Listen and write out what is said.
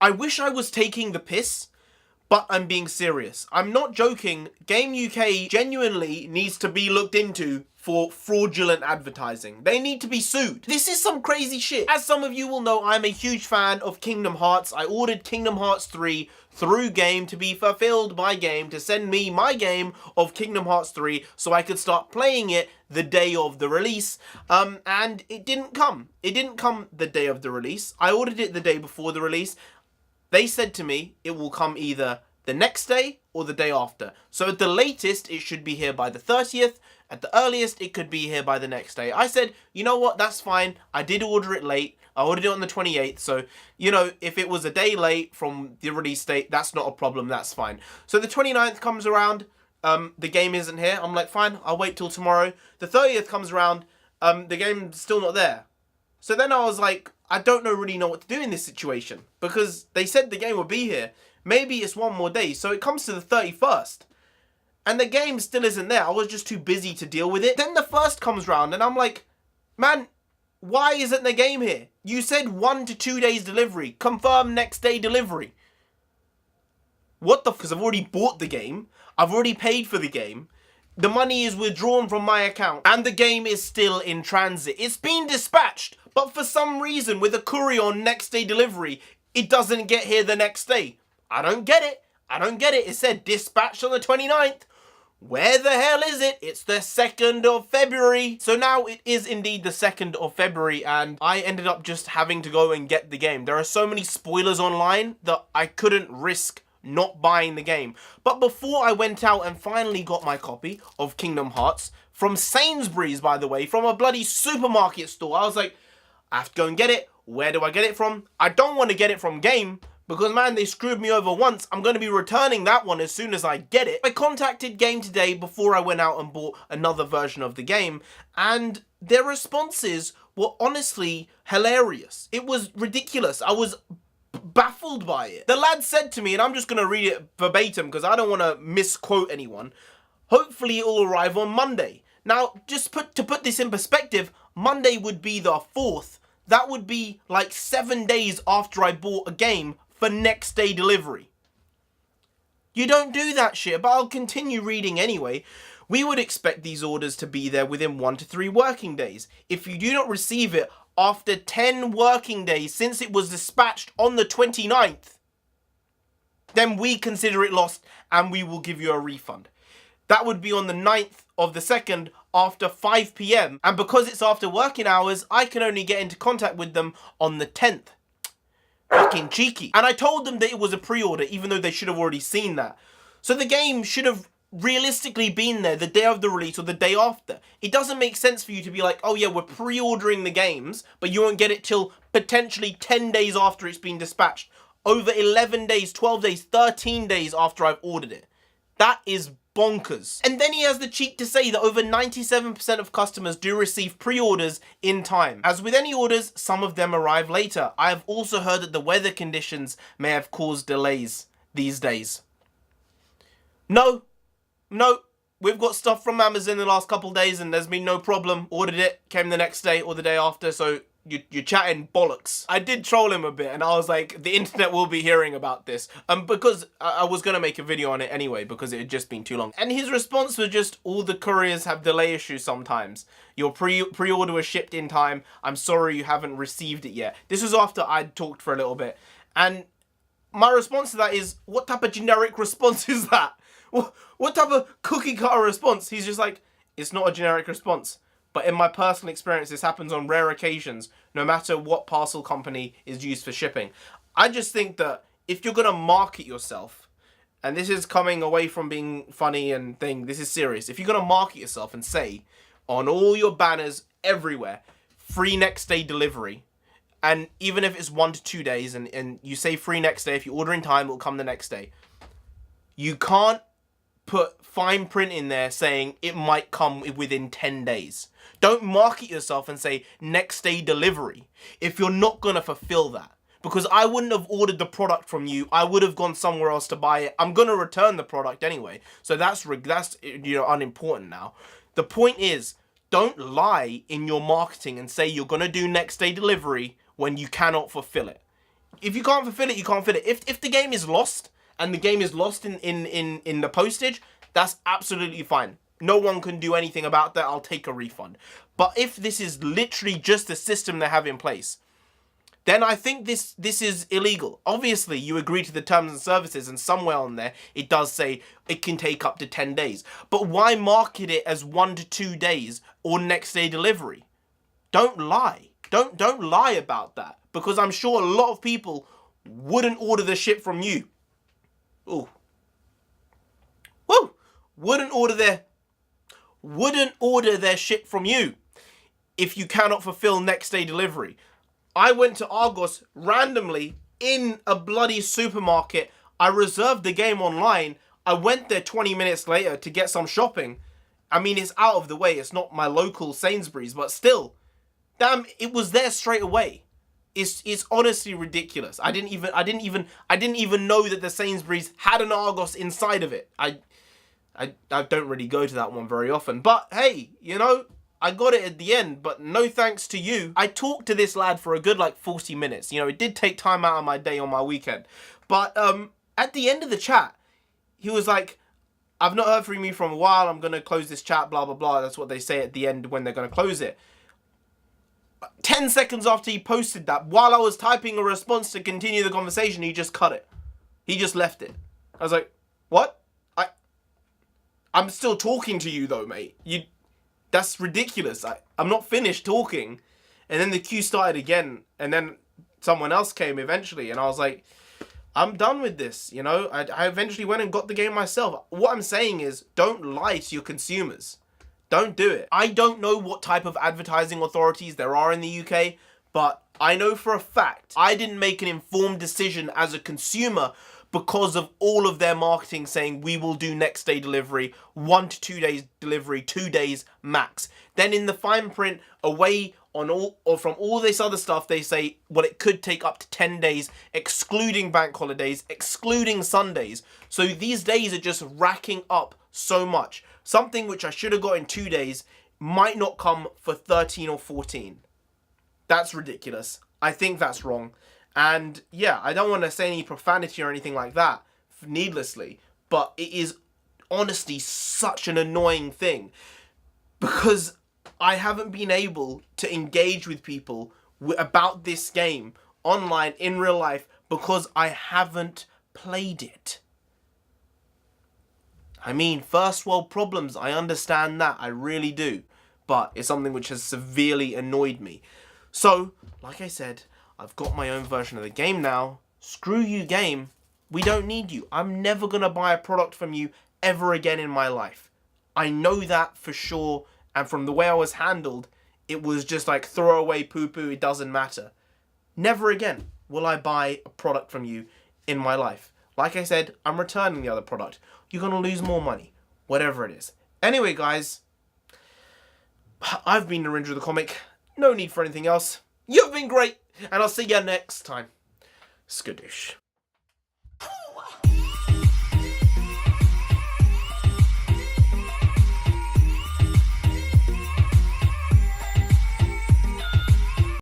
I wish I was taking the piss, but I'm being serious. I'm not joking. Game UK genuinely needs to be looked into for fraudulent advertising. They need to be sued. This is some crazy shit. As some of you will know, I'm a huge fan of Kingdom Hearts. I ordered Kingdom Hearts 3 through Game to be fulfilled by Game to send me my game of Kingdom Hearts 3 so I could start playing it the day of the release. And it didn't come. It didn't come the day of the release. I ordered it the day before the release. They said to me it will come either the next day or the day after. So at the latest, it should be here by the 30th. At the earliest, it could be here by the next day. I said, you know what, that's fine. I did order it late. I ordered it on the 28th. So, you know, if it was a day late from the release date, that's not a problem. That's fine. So the 29th comes around. The game isn't here. I'm like, fine, I'll wait till tomorrow. The 30th comes around. The game's still not there. So then I was like, I don't really know what to do in this situation. Because they said the game would be here. Maybe it's one more day. So it comes to the 31st. And the game still isn't there. I was just too busy to deal with it. Then the 1st comes round and I'm like, man, why isn't the game here? You said 1 to 2 days delivery. Confirm next day delivery. What the f? Because I've already bought the game. I've already paid for the game. The money is withdrawn from my account. And the game is still in transit. It's been dispatched. But for some reason, with a courier on next day delivery, it doesn't get here the next day. I don't get it. I don't get it. It said dispatched on the 29th. Where the hell is it? It's the 2nd of February. So now it is indeed the 2nd of February and I ended up just having to go and get the game. There are so many spoilers online that I couldn't risk not buying the game. But before I went out and finally got my copy of Kingdom Hearts from Sainsbury's, by the way, from a bloody supermarket store, I was like, I have to go and get it. Where do I get it from? I don't want to get it from Game. Because, man, they screwed me over once. I'm going to be returning that one as soon as I get it. I contacted Game today before I went out and bought another version of the game. And their responses were honestly hilarious. It was ridiculous. I was baffled by it. The lad said to me, and I'm just going to read it verbatim because I don't want to misquote anyone. Hopefully it will arrive on Monday. Now, just to put this in perspective, Monday would be the 4th. That would be like 7 days after I bought a game for next day delivery. You don't do that shit, but I'll continue reading anyway. We would expect these orders to be there within 1 to 3 working days. If you do not receive it after 10 working days since it was dispatched on the 29th, then we consider it lost and we will give you a refund. That would be on the 9th of the 2nd after 5 PM. And because it's after working hours, I can only get into contact with them on the 10th. Fucking cheeky. And I told them that it was a pre-order, even though they should have already seen that. So the game should have realistically been there the day of the release or the day after. It doesn't make sense for you to be like, oh yeah, we're pre-ordering the games, but you won't get it till potentially 10 days after it's been dispatched. Over 11 days, 12 days, 13 days after I've ordered it. That is bonkers. And then he has the cheek to say that over 97% of customers do receive pre-orders in time. As with any orders, some of them arrive later. I have also heard that the weather conditions may have caused delays these days. No, we've got stuff from Amazon the last couple days and there's been no problem. Ordered it, came the next day or the day after, so you're chatting bollocks. I did troll him a bit and I was like, the internet will be hearing about this. Because I was going to make a video on it anyway because it had just been too long. And his response was just, all the couriers have delay issues sometimes. Your pre-order was shipped in time. I'm sorry you haven't received it yet. This was after I'd talked for a little bit. And my response to that is, what type of generic response is that? What type of cookie cutter response? He's just like, it's not a generic response. But in my personal experience, this happens on rare occasions, no matter what parcel company is used for shipping. I just think that if you're going to market yourself, and this is coming away from being funny and thing, this is serious. If you're going to market yourself and say, on all your banners everywhere, free next day delivery, and even if it's 1 to 2 days, and you say free next day, if you order in time, it'll come the next day. You can't put fine print in there saying it might come within 10 days. Don't market yourself and say next day delivery if you're not going to fulfill that. Because I wouldn't have ordered the product from you. I would have gone somewhere else to buy it. I'm going to return the product anyway. So that's unimportant now. The point is, don't lie in your marketing and say you're going to do next day delivery when you cannot fulfill it. If you can't fulfill it, you can't fulfill it. If the game is lost, and the game is lost in the postage, that's absolutely fine. No one can do anything about that. I'll take a refund. But if this is literally just the system they have in place, then I think this is illegal. Obviously, you agree to the terms and services, and somewhere on there, it does say it can take up to 10 days. But why market it as 1 to 2 days or next day delivery? Don't lie. Don't lie about that. Because I'm sure a lot of people wouldn't order the shit from you. Ooh. Woo! Wouldn't order their shit from you if you cannot fulfill next day delivery. I went to Argos randomly in a bloody supermarket. I reserved the game online. I went there 20 minutes later to get some shopping. I mean, it's out of the way. It's not my local Sainsbury's, but still, damn, it was there straight away. It's honestly ridiculous. I didn't even know that the Sainsbury's had an Argos inside of it. I don't really go to that one very often. But hey, you know, I got it at the end, but no thanks to you. I talked to this lad for a good 40 minutes. You know, it did take time out of my day on my weekend. But at the end of the chat, he was like, I've not heard from you for a while. I'm going to close this chat, blah, blah, blah. That's what they say at the end when they're going to close it. 10 seconds after he posted that, while I was typing a response to continue the conversation, he just cut it. He just left it. I was like, what? I'm still talking to you though, mate. That's ridiculous. I'm not finished talking. And then the queue started again, and then someone else came eventually, and I was like, I'm done with this, you know? I eventually went and got the game myself. What I'm saying is, don't lie to your consumers. Don't do it. I don't know what type of advertising authorities there are in the UK, but I know for a fact I didn't make an informed decision as a consumer because of all of their marketing saying we will do next day delivery, 1 to 2 days delivery, 2 days max. Then in the fine print, away on all or from all this other stuff, they say, well, it could take up to 10 days, excluding bank holidays, excluding Sundays. So these days are just racking up so much. Something which I should have got in 2 days might not come for 13 or 14. That's ridiculous. I think that's wrong. And yeah, I don't want to say any profanity or anything like that needlessly, but it is honestly such an annoying thing because I haven't been able to engage with people about this game online in real life because I haven't played it. I mean, first world problems, I understand that, I really do. But it's something which has severely annoyed me. So, like I said, I've got my own version of the game now. Screw you, game. We don't need you. I'm never going to buy a product from you ever again in my life. I know that for sure, and from the way I was handled, it was just like throwaway poo-poo, it doesn't matter. Never again will I buy a product from you in my life. Like I said, I'm returning the other product. You're going to lose more money, whatever it is. Anyway, guys, I've been NarendraTheComic. No need for anything else. You've been great, and I'll see you next time. Skadoosh.